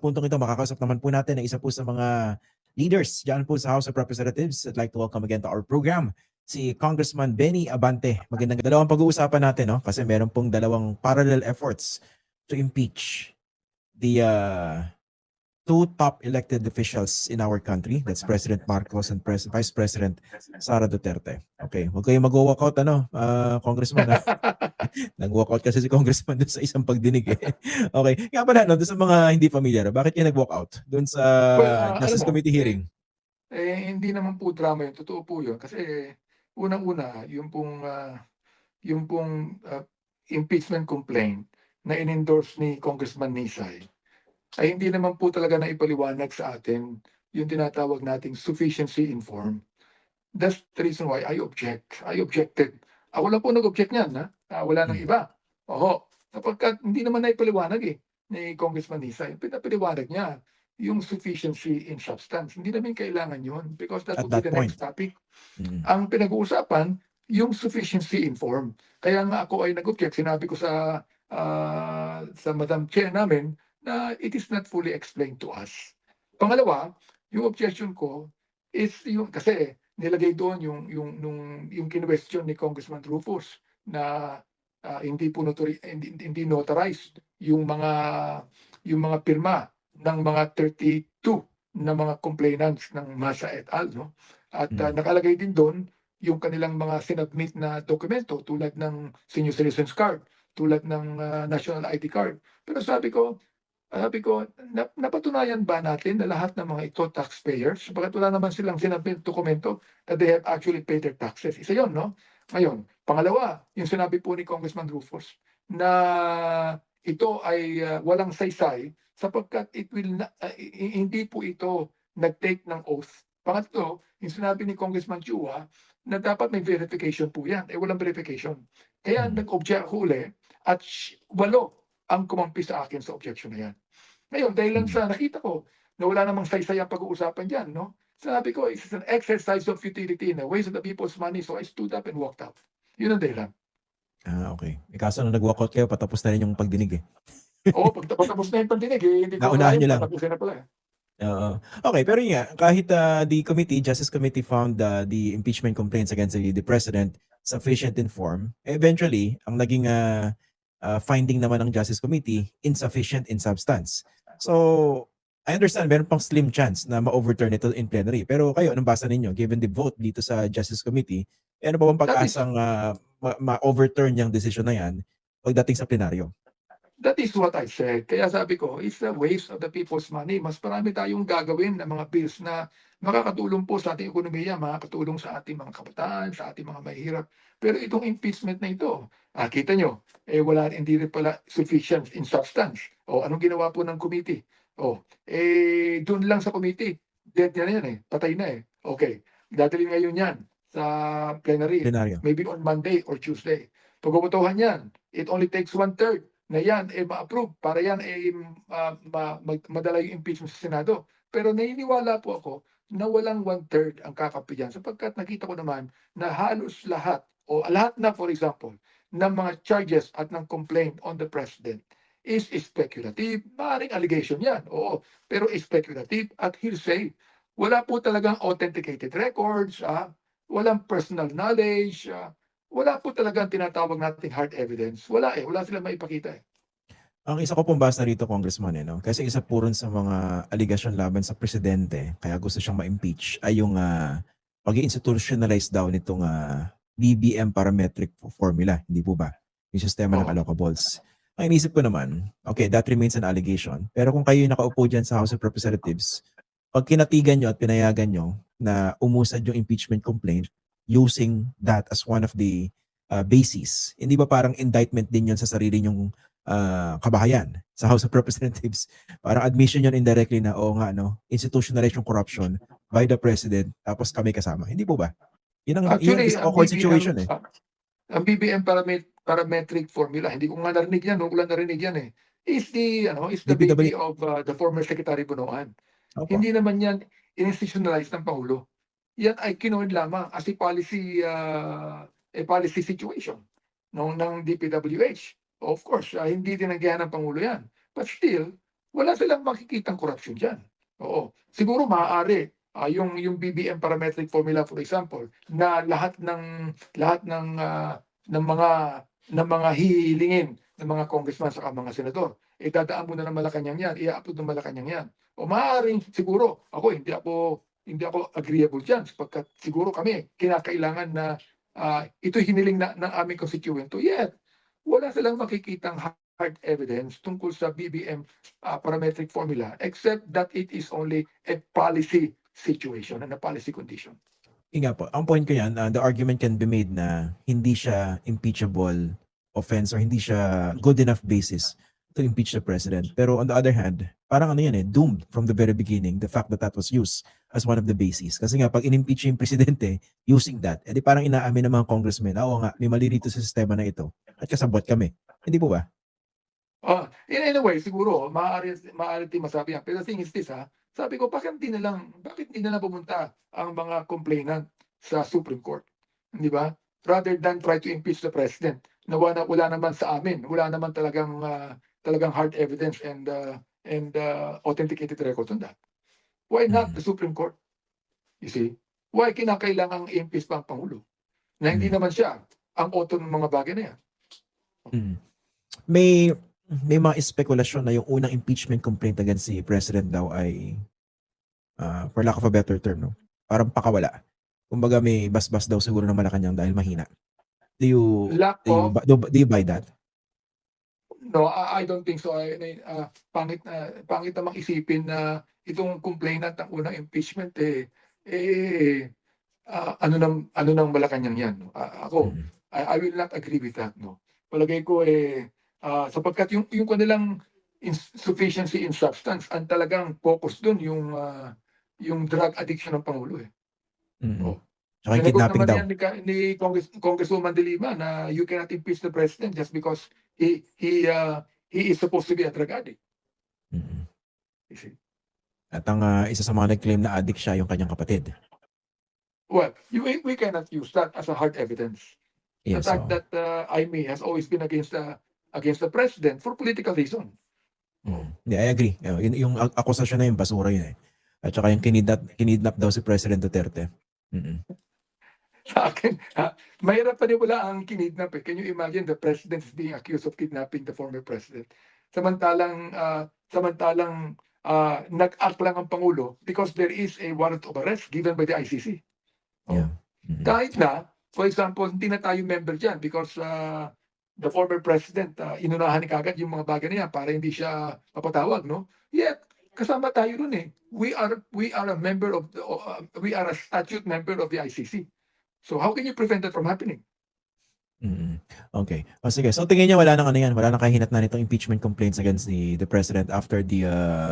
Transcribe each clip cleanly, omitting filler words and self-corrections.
puntong ito, makakausap naman po natin ang isa po sa mga leaders dyan po sa House of Representatives. I'd like to welcome again to our program si Congressman Benny Abante. Magandang dalawang pag-uusapan natin, no? Kasi meron pong dalawang parallel efforts to impeach the two top elected officials in our country. That's President Marcos and Vice President Sara Duterte. Okay, huwag kayong mag-walkout, Congressman. Nag-walkout kasi si Congressman doon sa isang pagdinig eh. Okay, nga pala, no, doon sa mga hindi familiar, bakit kayo nag-walkout doon sa Justice Committee hearing? Hindi naman po drama yun. Totoo po yun. Kasi unang-una, yung pong impeachment complaint na in-endorse ni Congressman Nisay ay hindi naman po talaga na ipaliwanag sa atin yung tinatawag nating sufficiency in form. That's the reason why I objected. Ako lang po nag-object niyan, ha? Wala nang iba. Oho, sapagkat hindi naman na ipaliwanag ni Congressman Nisay. Pinapaliwanag niya yung sufficiency in substance. Hindi namin kailangan yun because that At would be that the point. next topic. Ang pinag-uusapan, yung sufficiency in form. Kaya nga ako ay nag-object. Sinabi ko sa Madam Chair namin na it is not fully explained to us. Pangalawa, yung objection ko is yung kasi nilagay doon yung kinwestiyon ni Congressman Rufus na hindi notarized yung mga pirma ng mga 32 na mga complainants ng Masa et al. No? At nakalagay din doon yung kanilang mga sinubmit na dokumento tulad ng senior citizens card, tulad ng national ID card. Pero sabi ko, napatunayan ba natin na lahat ng mga ito taxpayers? Bakit wala naman silang sinubmit dokumento that they have actually paid their taxes? Isa yon, no? Ngayon, pangalawa, yung sinabi po ni Congressman Rufus na ito ay walang saysay sapagkat hindi po ito nag-take ng oath. Pangatlo, yung sinabi ni Congressman Chua na dapat may verification po yan. Walang verification. Kaya nag-object ako uli at 8 ang kumampi sa akin sa objection na yan. Ngayon, dahil lang sa nakita ko na wala namang saysay ang pag-uusapan dyan, no? Sabi ko, it's an exercise of futility in a waste of the people's money, so I stood up and walked out. Yun ang dahilan. Okay. Kaso nung nag-walkout kayo, patapos na rin yung pagdinig eh. Oo, patapos na yung pagdinig hindi ko Naunahan nyo lang. patapusin na pala eh. Okay, pero yun nga, kahit the Justice Committee found the impeachment complaints against the President sufficient in form, eventually, ang naging finding naman ng Justice Committee, insufficient in substance. So, I understand, meron pang slim chance na ma-overturn ito in plenary. Pero kayo, anong basa ninyo? Given the vote dito sa Justice Committee, ano ba bang pag-asang ma-overturn yung decision na yan pagdating sa plenaryo? That is what I said. Kaya sabi ko, it's a waste of the people's money. Mas marami tayong gagawin ng mga bills na makakatulong po sa ating ekonomiya, makakatulong sa ating mga kabataan, sa ating mga mahihirap. Pero itong impeachment na ito, kita nyo, hindi rin pala sufficient in substance. Anong ginawa po ng committee? Doon lang sa committee, dead na yan patay na Okay, dadalhin ngayon yan sa plenary. Maybe on Monday or Tuesday. Pagbubutuhan yan, it only takes 1/3 na yan ma-approve para yan madala yung impeachment sa Senado. Pero naniniwala po ako na walang 1/3 ang kakapi dyan sapagkat nakita ko naman na halos lahat na, for example, ng mga charges at ng complaint on the President is speculative. Maaaring allegation yan, pero speculative at hearsay. Wala po talagang authenticated records, walang personal knowledge, wala po talagang tinatawag nating hard evidence. Wala silang maipakita Ang isa ko pong basa rito, Congressman, no? Kasi isa po rin sa mga aligasyon laban sa presidente, kaya gusto siyang ma-impeach, ay yung pag-institutionalize daw nitong BBM parametric formula, hindi po ba? Yung sistema ng allocables. Ang inisip ko naman, okay, that remains an allegation. Pero kung kayo yung nakaupo dyan sa House of Representatives, pag kinatigan nyo at pinayagan nyo na umusad yung impeachment complaint using that as one of the bases, hindi ba parang indictment din yun sa sarili nyong kabahayan sa House of Representatives? Parang admission yun indirectly na institutionalized yung corruption by the President tapos kami kasama. Hindi po ba? Yun ang awkward situation Ang BBM parametric formula, hindi ko nga narinig yan, wala narinig yan is the baby of the former Secretary Bonoan. Hindi naman yan institutionalized ng Pangulo. Yan ay kinuha lamang as a policy situation ng DPWH. Of course, hindi tinanggihan ng Pangulo yan. But still, wala silang makikitang korupsyon diyan. Oo, siguro maaari, yung BBM parametric formula for example, na lahat ng mga hihilingin ng mga congressman saka mga senador, dadaan muna ng Malacanang yan, i-upload ng Malacanang yan. O maaaring siguro, hindi ako agreeable diyan sapagkat siguro kami kinakailangan na ito'y hiniling ng aming constituent. Yet, wala silang makikitang hard evidence tungkol sa BBM parametric formula except that it is only a policy situation and a policy condition. Yun nga po, ang point ko yan, the argument can be made na hindi siya impeachable offense or hindi siya good enough basis to impeach the president. Pero on the other hand, parang ano yan doomed from the very beginning, the fact that that was used as one of the bases. Kasi nga, pag in-impeach yung presidente using that, edi parang inaamin ng mga congressmen, oo nga, may mali dito sa sistema na ito at kasabot kami. Hindi po ba? In a way, siguro, maaari din masabi yan. Pero the thing is this, sabi ko, bakit hindi na lang pumunta ang mga complainant sa Supreme Court? Di ba? Rather than try to impeach the president, na wala naman sa amin, wala naman talagang hard evidence and authenticated records on that. Why not the Supreme Court? You see? Why kinakailangang i-impeach pa ang Pangulo? Na hindi naman siya ang author ng mga bagay na yan. May mga espekulasyon na yung unang impeachment complaint against si President daw ay for lack of a better term, no? Parang pakawala. Kumbaga may basbas daw siguro ng Malacanang dahil mahina. Do you buy that? No, I don't think so. Pangit namang isipin na itong complainant ng unang impeachment ano nang Malacanang yan. No? Ako, I will not agree with that. No, palagay ko sapagkat yung kanilang insufficiency in substance, ang talagang focus doon yung drug addiction ng Pangulo. Oh. Saka yung kidnapping daw. Yan ni Congresswoman De Lima na you cannot impeach the president just because he is supposed to be a drug addict. You see? At ang isa sa mga nag-claim na addict siya yung kanyang kapatid. Well, we cannot use that as a hard evidence. The Yes, fact that Aimee has always been against the president for political reason. Yeah, I agree. Yung akusasyon na yung basura yun At saka yung kinidnap daw si President Duterte. Sa akin, mahirap paniwala ang kinidnap. Can you imagine the president is being accused of kidnapping the former president? Samantalang nag-act lang ang Pangulo because there is a warrant of arrest given by the ICC. Yeah. Kahit na, for example, hindi na tayo member dyan because the former president, inunahan ni kagad yung mga bagay na yan para hindi siya mapatawag, no? Yet, kasama tayo ron We are a member of we are a statute member of the ICC. So how can you prevent that from happening? Okay. Sige. So tingin niya wala nang kahinatnan nitong impeachment complaints against the president after the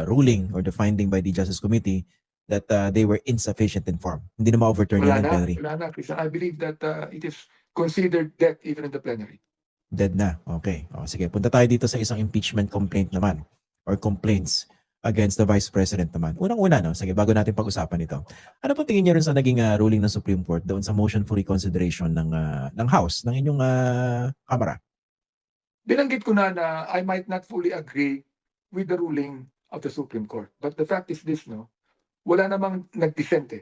ruling or the finding by the Justice Committee that they were insufficient informed. Hindi na ma-overturn yan ng plenary. Wala na, Christian. I believe that it is considered dead even in the plenary. Dead na. Okay. Sige. Punta tayo dito sa isang impeachment complaint naman or complaints against the Vice President naman. Unang-una, no? Sige, bago natin pag-usapan ito. Ano po tingin niyo rin sa naging ruling ng Supreme Court doon sa motion for reconsideration ng House, ng inyong Kamara? Binanggit ko na I might not fully agree with the ruling of the Supreme Court. But the fact is this, no? Wala namang nag-dissent.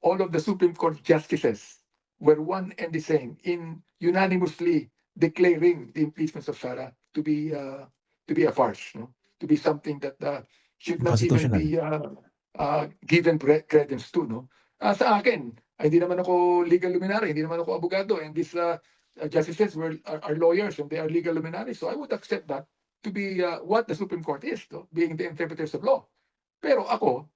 All of the Supreme Court justices were one and the same in unanimously declaring the impeachment of Sara to be a farce, no? To be something that should not even be given credence to, no? Sa akin, hindi naman ako legal luminary, hindi naman ako abogado, and these justices are lawyers and they are legal luminaries, so I would accept that to be what the Supreme Court is, no? Being the interpreters of law. Pero ako,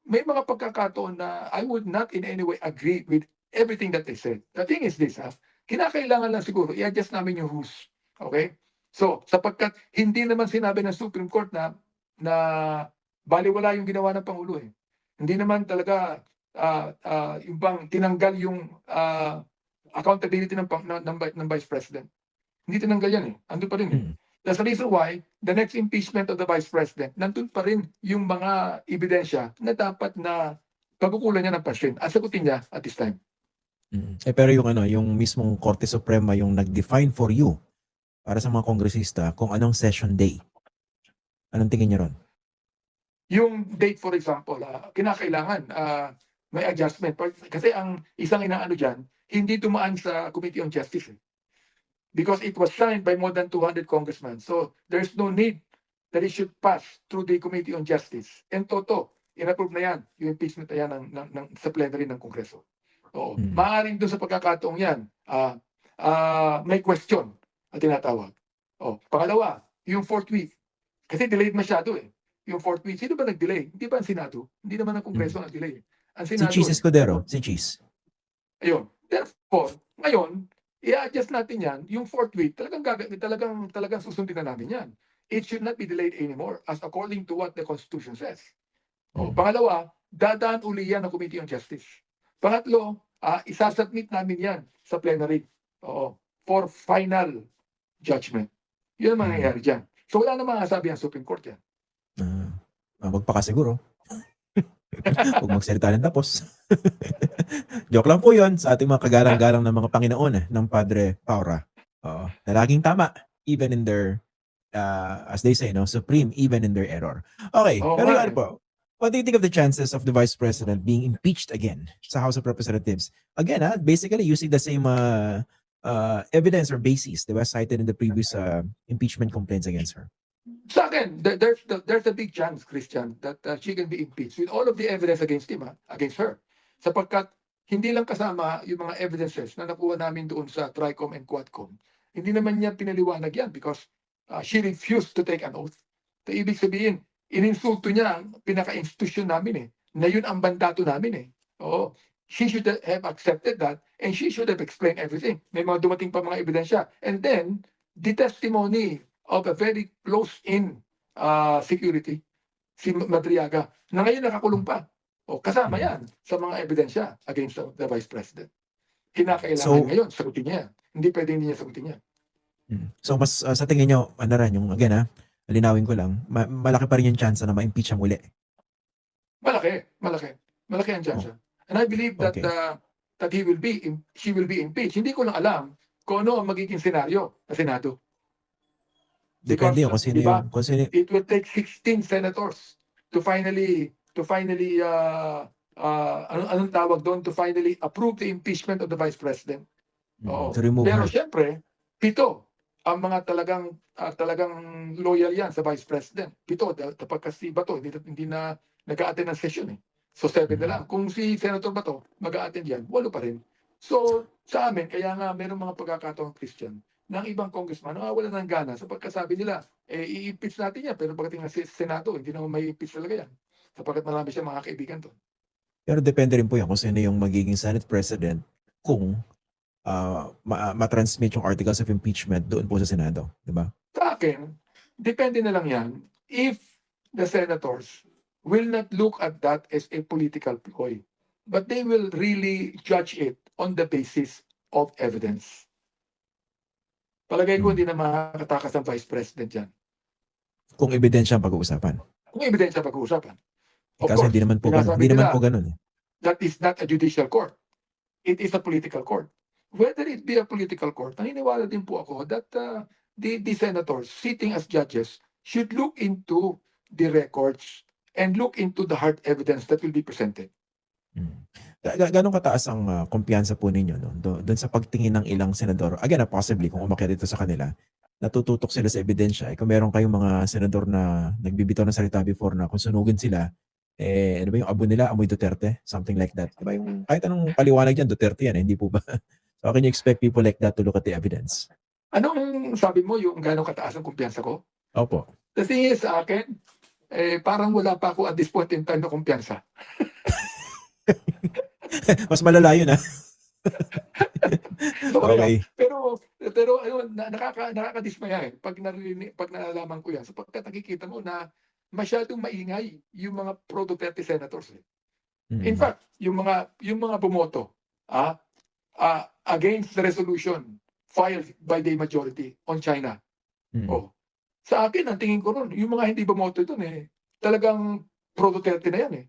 may mga pagkakataon na I would not in any way agree with everything that they said. The thing is this, kinakailangan lang siguro i-adjust namin yung rules. Okay? So, sapagkat hindi naman sinabi ng Supreme Court na baliwala yung ginawa ng Pangulo. Hindi naman talaga yung bang tinanggal yung accountability ng Vice President. Hindi tinanggal yan. Andun pa rin. That's the reason why the next impeachment of the Vice President, nandun pa rin yung mga ebidensya na dapat na pagkukulan niya ng pansin at sagutin niya at this time. Pero yung mismong Korte Suprema yung nag-define for you para sa mga kongresista kung anong session day Anong tingin niyo ron? Yung date, for example, kinakailangan may adjustment. Kasi ang isang inaano dyan, hindi tumaan sa Committee on Justice. Because it was signed by more than 200 congressmen. So there's no need that it should pass through the Committee on Justice. And in-approve na yan, yung impeachment na yan sa plenary ng Kongreso. Oo. Maaaring doon sa pagkakataong yan, may question at tinatawag. Pangalawa, yung fourth week. Kasi delayed masyado eh. Yung fourth week, sino ba nag-delay? Hindi ba ang Senado? Hindi naman ang Kongreso nag-delay. Ang Si Senado. Cheese Escudero. Si Cheese. Ayun. Therefore, ngayon, i-adjust natin yan. Yung fourth week, talagang susundin na namin yan. It should not be delayed anymore as according to what the Constitution says. Pangalawa, dadaan uli yan ng Committee on Justice. Pangatlo, isasubmit namin yan sa plenary for final judgment. Yun ang mangyayari dyan. So wala namang sabi ang Supreme Court yan. Magpakasiguro. Huwag magsalita ng tapos. Joke lang po yun sa ating mga kagalang-galang ng mga Panginoon ng Padre Paura. Na laging tama, even in their, as they say, supreme, even in their error. Okay, pero ano po, what do you think of the chances of the Vice President being impeached again sa House of Representatives? Again, basically using the same evidence or basis that was cited in the previous impeachment complaints against her. Sa akin, there's a big chance, Christian, that she can be impeached with all of the evidence against him, against her. Sapagkat hindi lang kasama yung mga evidences na nakuha namin doon sa TRICOM and QUADCOM. Hindi naman niya pinaliwanag yan because she refused to take an oath. So, ibig sabihin, ininsulto niya ang pinaka-institution namin na yun ang mandato namin She should have accepted that and she should have explained everything. May mga dumating pa mga ebidensya. And then, the testimony of a very close-in security, si Madriaga, na ngayon nakakulong pa. Kasama yan sa mga ebidensya against the Vice President. Kinakailangan ngayon, sagutin niya yan. Hindi pwede hindi niya sagutin yan. So, mas sa tingin niyo, yung again linawin ko lang, malaki pa rin yung chance na ma-impeach ang uli. Malaki ang chance. And I believe that she will be impeached. Hindi ko lang alam kung ano ang magiging senaryo sa Senado. Depende kung sino yung... It will take 16 senators to finally anong tawag doon, to finally approve the impeachment of the Vice President. Pero syempre, 7 ang mga talagang loyal yan sa Vice President. 7, kapag si Bato, hindi na nag-a-attend ng session So 7 na lang. Kung si Senator Bato mag-a-attend yan, 8 pa rin. So sa amin, kaya nga meron mga pagkakataon, Christian, ng ibang congressman, wala ng gana. So pagkasabi nila, i-impeach natin yan. Pero pagdating na sa Senado, hindi naman may impeach talaga yan. Sapagkat marami siya mga kaibigan to. Pero depende rin po yan kung sino yung magiging Senate President kung ma-transmit yung articles of impeachment doon po sa Senado. Diba? Sa akin, depende na lang yan if the senators will not look at that as a political ploy. But they will really judge it on the basis of evidence. Palagay ko hindi na makakatakas ang Vice President yan. Kung ebidensya ang pag-uusapan. Kung ebidensya ang pag-uusapan. Kasi hindi naman po ganun. That is not a judicial court. It is a political court. Whether it be a political court, naniniwala din po ako that the senators sitting as judges should look into the records and look into the hard evidence that will be presented. Ganong kataas ang kumpiyansa po ninyo doon sa pagtingin ng ilang senador? Again, possibly kung umakyat dito sa kanila, natututok sila sa ebidensya. Kung meron kayong mga senador na nagbibitaw ng salita before na kung sunugin sila, ano ba yung abo nila, amoy Duterte? Something like that. Diba yung kahit anong paliwanag dyan, Duterte yan, hindi po ba? So can you expect people like that to look at the evidence? Anong sabi mo yung ganong kataas ang kumpiyansa ko? Opo. The thing is, sa akin, parang wala pa ako at this point in time na kumpiyansa. Mas malala yun Okay. Pero ayun, nakakadismaya pag nalalaman ko yan. Sapagkat nakikita mo na masyadong maingay yung mga pro-Duterte senators. In fact, yung mga bumoto against the resolution filed by the majority on China. Sa akin, ang tingin ko ron, yung mga hindi bumoto doon talagang pro-Duterte na yan